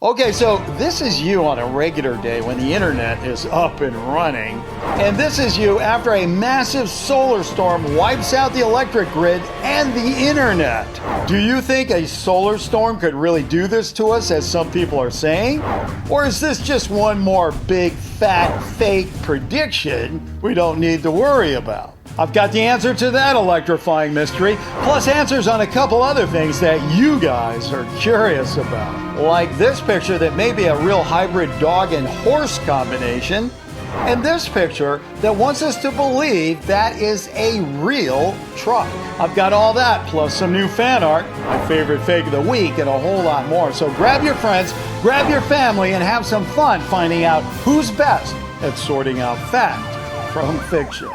Okay, so this is you on a regular day when the internet is up and running. And this is you after a massive solar storm wipes out the electric grid and the internet. Do you think a solar storm could really do this to us, as some people are saying? Or is this just one more big, fat, fake prediction we don't need to worry about? I've got the answer to that electrifying mystery, plus answers on a couple other things that you guys are curious about. Like this picture that may be a real hybrid dog and horse combination, and this picture that wants us to believe that is a real truck. I've got all that, plus some new fan art, my favorite fake of the week, and a whole lot more. So grab your friends, grab your family, and have some fun finding out who's best at sorting out fact from fiction.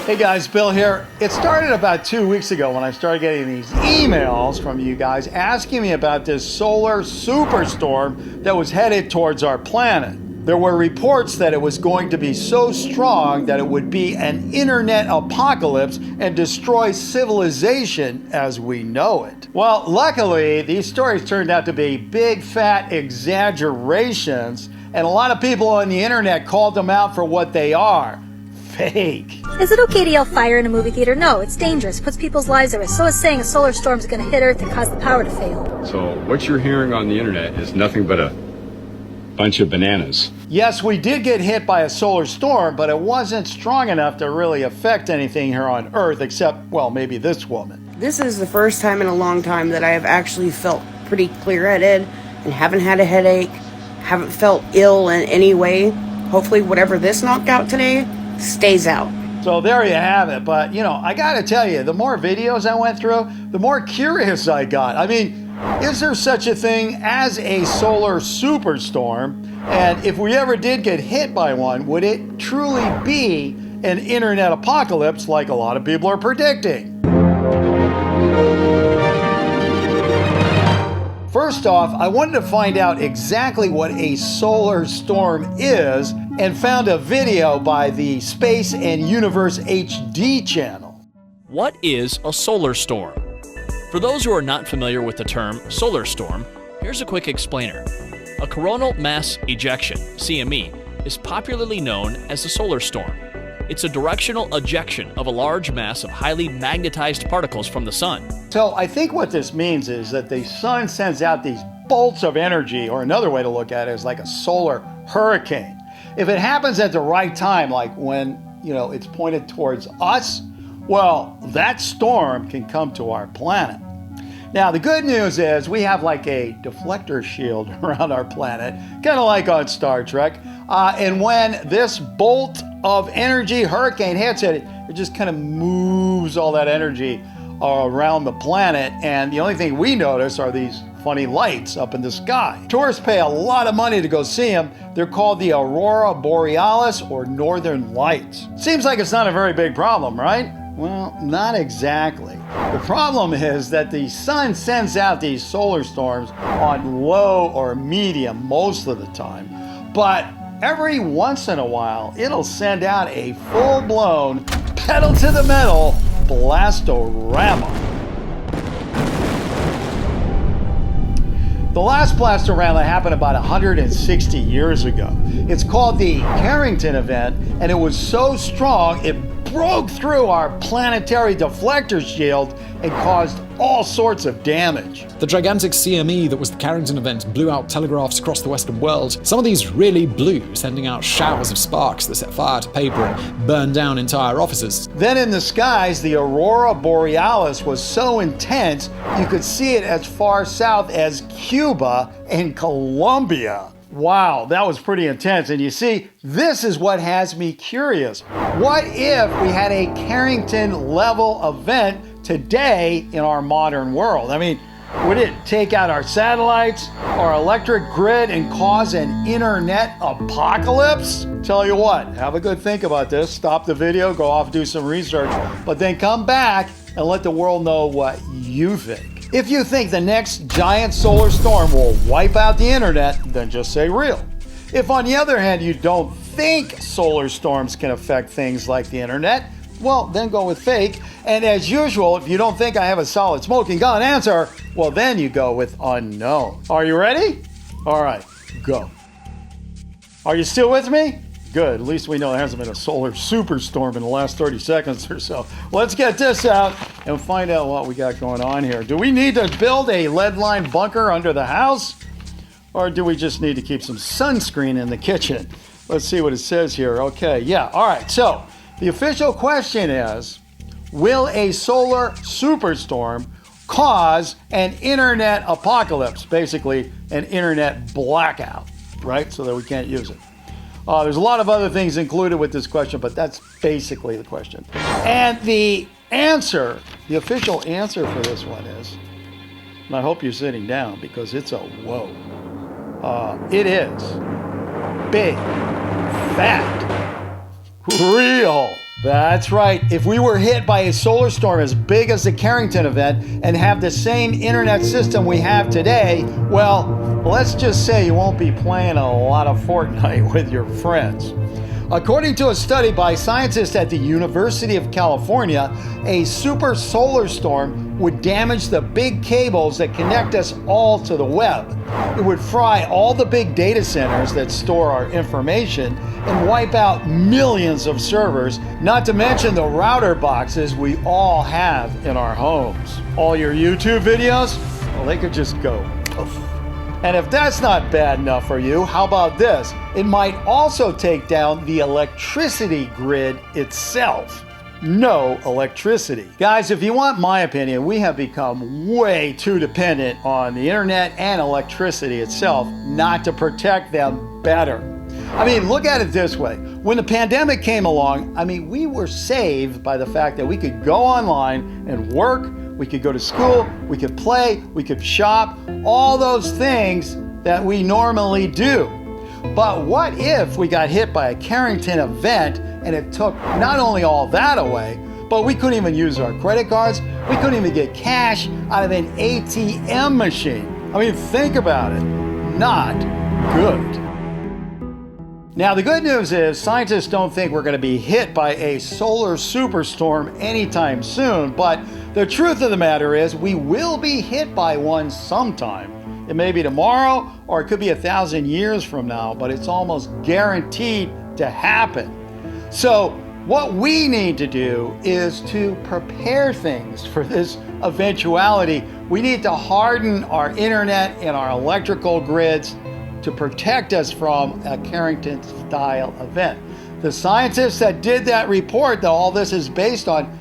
Hey guys, Bill here. It started about 2 weeks ago when I started getting these emails from you guys asking me about this solar superstorm that was headed towards our planet. There were reports that it was going to be so strong that it would be an internet apocalypse and destroy civilization as we know it. Well, luckily, these stories turned out to be big, fat exaggerations, and a lot of people on the internet called them out for what they are. Fake. Is it okay to yell fire in a movie theater? No, it's dangerous. It puts people's lives at risk. So is saying a solar storm is going to hit Earth and cause the power to fail. So what you're hearing on the internet is nothing but a bunch of bananas. Yes, we did get hit by a solar storm, but it wasn't strong enough to really affect anything here on Earth except, well, maybe this woman. This is the first time in a long time that I have actually felt pretty clear-headed and haven't had a headache, haven't felt ill in any way. Hopefully whatever this knocked out today stays out. So there you have it. But, you know, I got to tell you, the more videos I went through, the more curious I got. I mean, is there such a thing as a solar superstorm? And if we ever did get hit by one, would it truly be an internet apocalypse like a lot of people are predicting? First off, I wanted to find out exactly what a solar storm is and found a video by the Space and Universe HD channel. What is a solar storm? For those who are not familiar with the term solar storm, here's a quick explainer. A coronal mass ejection, CME, is popularly known as a solar storm. It's a directional ejection of a large mass of highly magnetized particles from the sun. So I think what this means is that the sun sends out these bolts of energy, or another way to look at it is like a solar hurricane. If it happens at the right time, like when, it's pointed towards us, well, that storm can come to our planet. Now, the good news is we have like a deflector shield around our planet, kind of like on Star Trek. And when this bolt of energy hurricane hits it, it just kind of moves all that energy around the planet. And the only thing we notice are these funny lights up in the sky. Tourists pay a lot of money to go see them. They're called the Aurora Borealis or Northern Lights. Seems like it's not a very big problem, right? Well, not exactly. The problem is that the sun sends out these solar storms on low or medium most of the time, but every once in a while, it'll send out a full-blown, pedal-to-the-metal blastorama. The last blastorama happened about 160 years ago. It's called the Carrington event, and it was so strong, it broke through our planetary deflector shield and caused all sorts of damage. The gigantic CME that was the Carrington event blew out telegraphs across the Western world. Some of these really blew, sending out showers of sparks that set fire to paper and burned down entire offices. Then in the skies, the Aurora Borealis was so intense you could see it as far south as Cuba and Colombia. Wow, that was pretty intense. And you see, this is what has me curious. What if we had a Carrington level event today in our modern world? I mean, would it take out our satellites, our electric grid, and cause an internet apocalypse? Tell you what, have a good think about this. Stop the video, go off, do some research, but then come back and let the world know what you think. If you think the next giant solar storm will wipe out the internet, then just say real. If on the other hand you don't think solar storms can affect things like the internet, well, then go with fake. And as usual, if you don't think I have a solid smoking gun answer, well, then you go with unknown. Are you ready? All right, go. Are you still with me? Good. At least we know there hasn't been a solar superstorm in the last 30 seconds or so. Let's get this out and find out what we got going on here. Do we need to build a lead-lined bunker under the house? Or do we just need to keep some sunscreen in the kitchen? Let's see what it says here. Okay, yeah, all right. So the official question is, will a solar superstorm cause an internet apocalypse? Basically, an internet blackout, right? So that we can't use it. There's a lot of other things included with this question, but that's basically the question. And the answer, the official answer for this one is, and I hope you're sitting down because it's a whoa. It is big, fat, real. That's right. If we were hit by a solar storm as big as the Carrington event and have the same internet system we have today, well, let's just say you won't be playing a lot of Fortnite with your friends. According to a study by scientists at the University of California, a super solar storm would damage the big cables that connect us all to the web. It would fry all the big data centers that store our information and wipe out millions of servers, not to mention the router boxes we all have in our homes. All your YouTube videos, well, they could just go poof. And if that's not bad enough for you, how about this? It might also take down the electricity grid itself. No electricity. Guys, if you want my opinion, we have become way too dependent on the internet and electricity itself not to protect them better. I mean, look at it this way. When the pandemic came along, we were saved by the fact that we could go online and work, we could go to school, we could play, we could shop, all those things that we normally do. But what if we got hit by a Carrington event and it took not only all that away, but we couldn't even use our credit cards, we couldn't even get cash out of an ATM machine. Think about it. Not good. Now, the good news is scientists don't think we're going to be hit by a solar superstorm anytime soon, but the truth of the matter is we will be hit by one sometime. It may be tomorrow or it could be 1,000 years from now, but it's almost guaranteed to happen. So what we need to do is to prepare things for this eventuality. We need to harden our internet and our electrical grids to protect us from a Carrington-style event. The scientists that did that report that all this is based on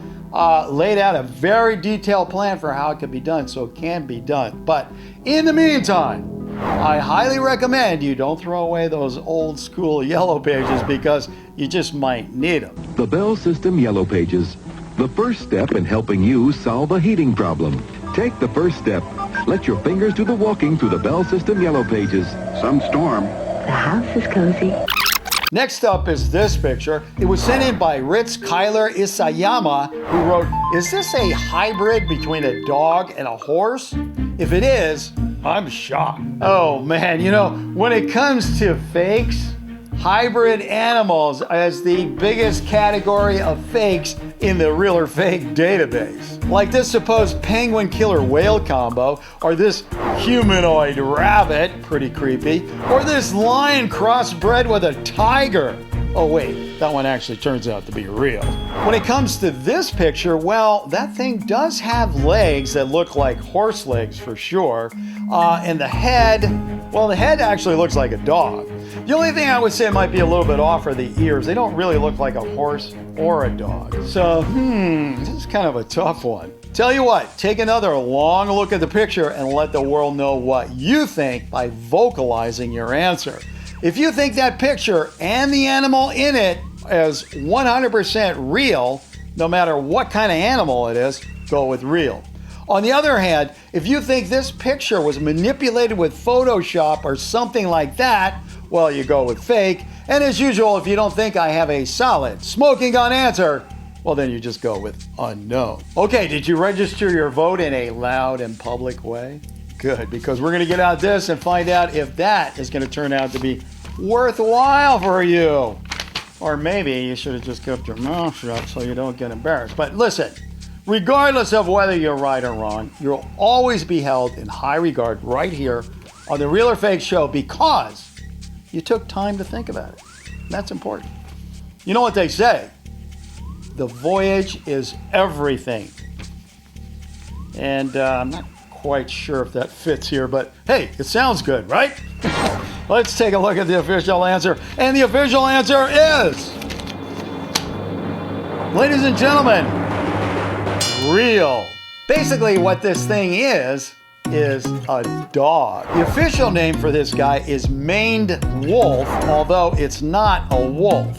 laid out a very detailed plan for how it could be done, so it can be done. But in the meantime, I highly recommend you don't throw away those old school yellow pages because you just might need them. The Bell System Yellow Pages, the first step in helping you solve a heating problem. Take the first step. Let your fingers do the walking through the Bell System Yellow Pages. Some storm. The house is cozy. Next up is this picture. It was sent in by Ritz Kyler Isayama, who wrote, "Is this a hybrid between a dog and a horse? If it is, I'm shocked." Oh man, when it comes to fakes, hybrid animals is the biggest category of fakes in the Real or Fake database. Like this supposed penguin killer whale combo, or this humanoid rabbit, pretty creepy, or this lion crossbred with a tiger. Oh wait, that one actually turns out to be real. When it comes to this picture, well, that thing does have legs that look like horse legs for sure. And the head actually looks like a dog. The only thing I would say might be a little bit off are the ears. They don't really look like a horse or a dog. So, this is kind of a tough one. Tell you what, take another long look at the picture and let the world know what you think by vocalizing your answer. If you think that picture and the animal in it is 100% real, no matter what kind of animal it is, go with real. On the other hand, if you think this picture was manipulated with Photoshop or something like that, well, you go with fake. And as usual, if you don't think I have a solid smoking gun answer, well, then you just go with unknown. Okay, did you register your vote in a loud and public way? Good, because we're going to get out this and find out if that is going to turn out to be worthwhile for you. Or maybe you should have just kept your mouth shut so you don't get embarrassed. But listen, regardless of whether you're right or wrong, you'll always be held in high regard right here on the Real or Fake show because you took time to think about it. That's important. You know what they say? The voyage is everything. And I'm not quite sure if that fits here, but hey, it sounds good, right? Let's take a look at the official answer. And the official answer is, ladies and gentlemen, real. Basically what this thing is a dog. The official name for this guy is maned wolf, although it's not a wolf.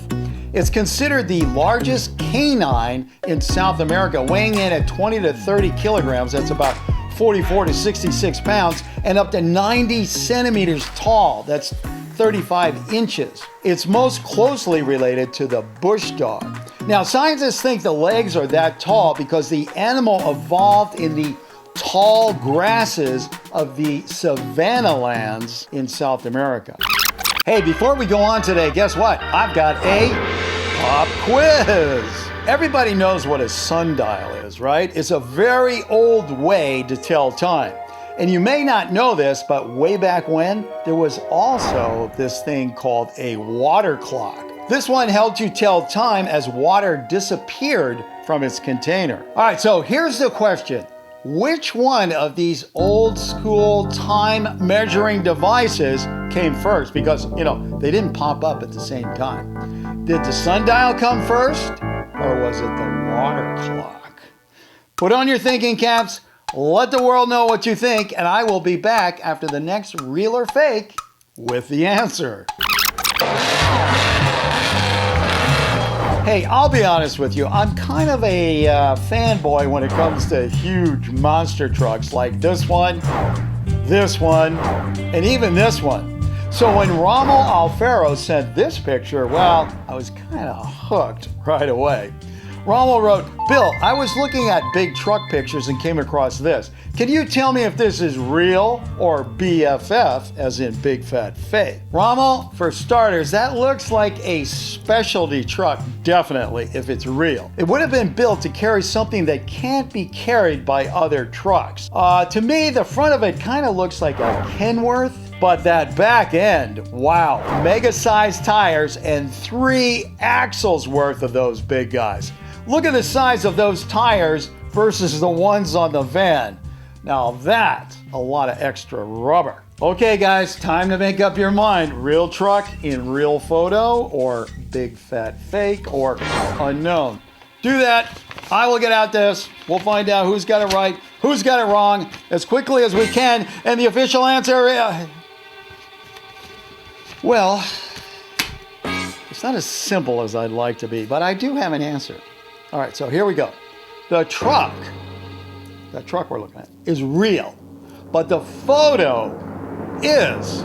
It's considered the largest canine in South America, weighing in at 20 to 30 kilograms. That's about 44 to 66 pounds, and up to 90 centimeters tall. That's 35 inches. It's most closely related to the bush dog. Now, scientists think the legs are that tall because the animal evolved in the tall grasses of the savanna lands in South America. Hey, before we go on today, guess what? I've got a pop quiz. Everybody knows what a sundial is, right? It's a very old way to tell time. And you may not know this, but way back when, there was also this thing called a water clock. This one helped you tell time as water disappeared from its container. All right, so here's the question. Which one of these old school time measuring devices came first? Because, you know, they didn't pop up at the same time. Did the sundial come first, or was it the water clock? Put on your thinking caps, let the world know what you think, and I will be back after the next Real or Fake with the answer. Hey, I'll be honest with you, I'm kind of a fanboy when it comes to huge monster trucks like this one, and even this one. So when Rommel Alfaro sent this picture, well, I was kind of hooked right away. Rommel wrote, "Bill, I was looking at big truck pictures and came across this. Can you tell me if this is real or BFF, as in big fat fake?" Rommel, for starters, that looks like a specialty truck, definitely, if it's real. It would have been built to carry something that can't be carried by other trucks. To me, the front of it kind of looks like a Kenworth. But that back end, wow, mega-sized tires and 3 axles worth of those big guys. Look at the size of those tires versus the ones on the van. Now that's a lot of extra rubber. Okay guys, time to make up your mind. Real truck in real photo, or big fat fake, or unknown. Do that. I will get out this. We'll find out who's got it right, who's got it wrong, as quickly as we can. And the official answer, well, it's not as simple as I'd like to be, but I do have an answer. All right, so here we go. The truck, that truck we're looking at, is real, but the photo is,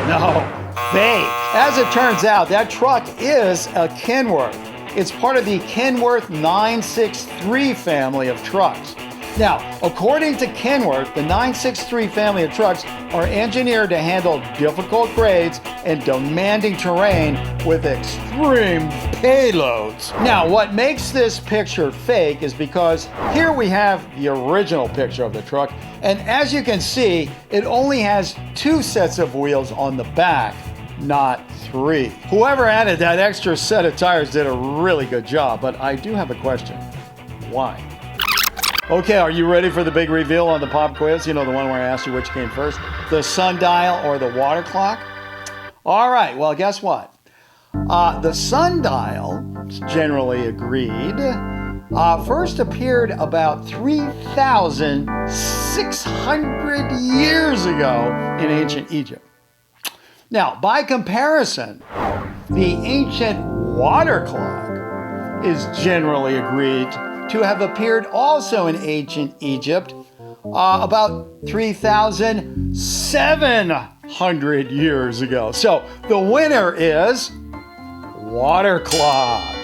no, fake. As it turns out, that truck is a Kenworth. It's part of the Kenworth 963 family of trucks. Now, according to Kenworth, the 963 family of trucks are engineered to handle difficult grades and demanding terrain with extreme payloads. Now, what makes this picture fake is because here we have the original picture of the truck, and as you can see, it only has 2 sets of wheels on the back, not 3. Whoever added that extra set of tires did a really good job, but I do have a question. Why? Okay, are you ready for the big reveal on the pop quiz? You know, the one where I asked you which came first? The sundial or the water clock? All right, well, guess what? The sundial, it's generally agreed, first appeared about 3,600 years ago in ancient Egypt. Now, by comparison, the ancient water clock is generally agreed to have appeared also in ancient Egypt about 3,700 years ago. So the winner is water clock.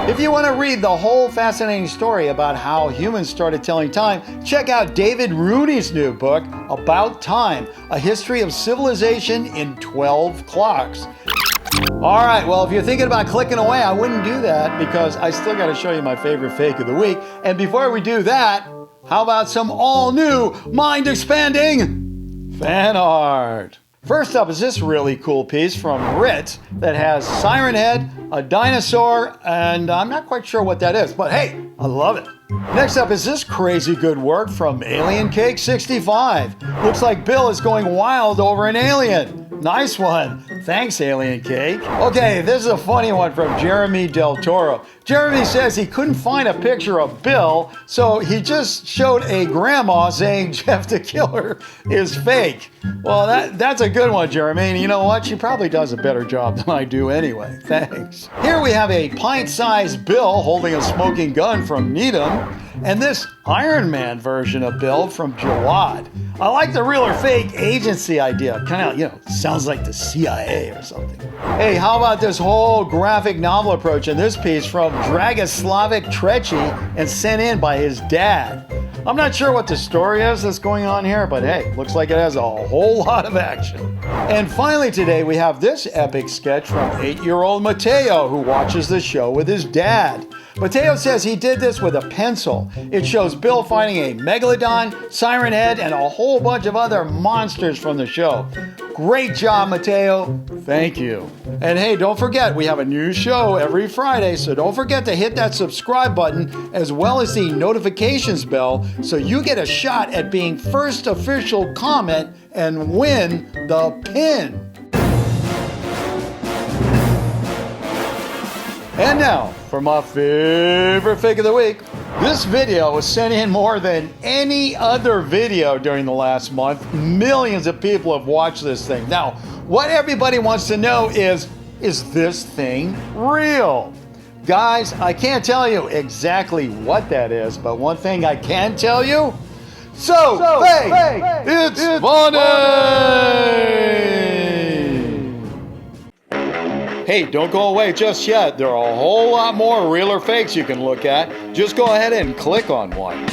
If you want to read the whole fascinating story about how humans started telling time, check out David Rooney's new book, About Time, A History of Civilization in 12 Clocks. All right, well, if you're thinking about clicking away, I wouldn't do that because I still got to show you my favorite fake of the week. And before we do that, how about some all-new, mind-expanding fan art? First up is this really cool piece from Rit that has Siren Head, a dinosaur, and I'm not quite sure what that is, but hey, I love it. Next up is this crazy good work from Alien Cake 65. Looks like Bill is going wild over an alien. Nice one. Thanks, Alien Cake. Okay, this is a funny one from Jeremy Del Toro. Jeremy says he couldn't find a picture of Bill, so he just showed a grandma saying Jeff the Killer is fake. Well, that's a good one, Jeremy. And you know what? She probably does a better job than I do anyway. Thanks. Here we have a pint-sized Bill holding a smoking gun from Needham, and this Iron Man version of Bill from Jawad. I like the real or fake agency idea. Kind of, sounds like the CIA or something. Hey, how about this whole graphic novel approach in this piece from Dragoslavic Trechi and sent in by his dad? I'm not sure what the story is that's going on here, but hey, looks like it has a whole lot of action. And finally today, we have this epic sketch from 8-year-old Mateo, who watches the show with his dad. Mateo says he did this with a pencil. It shows Bill fighting a megalodon, Siren Head, and a whole bunch of other monsters from the show. Great job, Mateo. Thank you. And hey, don't forget, we have a new show every Friday, so don't forget to hit that subscribe button as well as the notifications bell so you get a shot at being first official comment and win the pin. And now, for my favorite fake of the week. This video was sent in more than any other video during the last month. Millions of people have watched this thing. Now, what everybody wants to know is this thing real? Guys, I can't tell you exactly what that is, but one thing I can tell you, fake, it's funny! Hey, don't go away just yet. There are a whole lot more real or fakes you can look at. Just go ahead and click on one.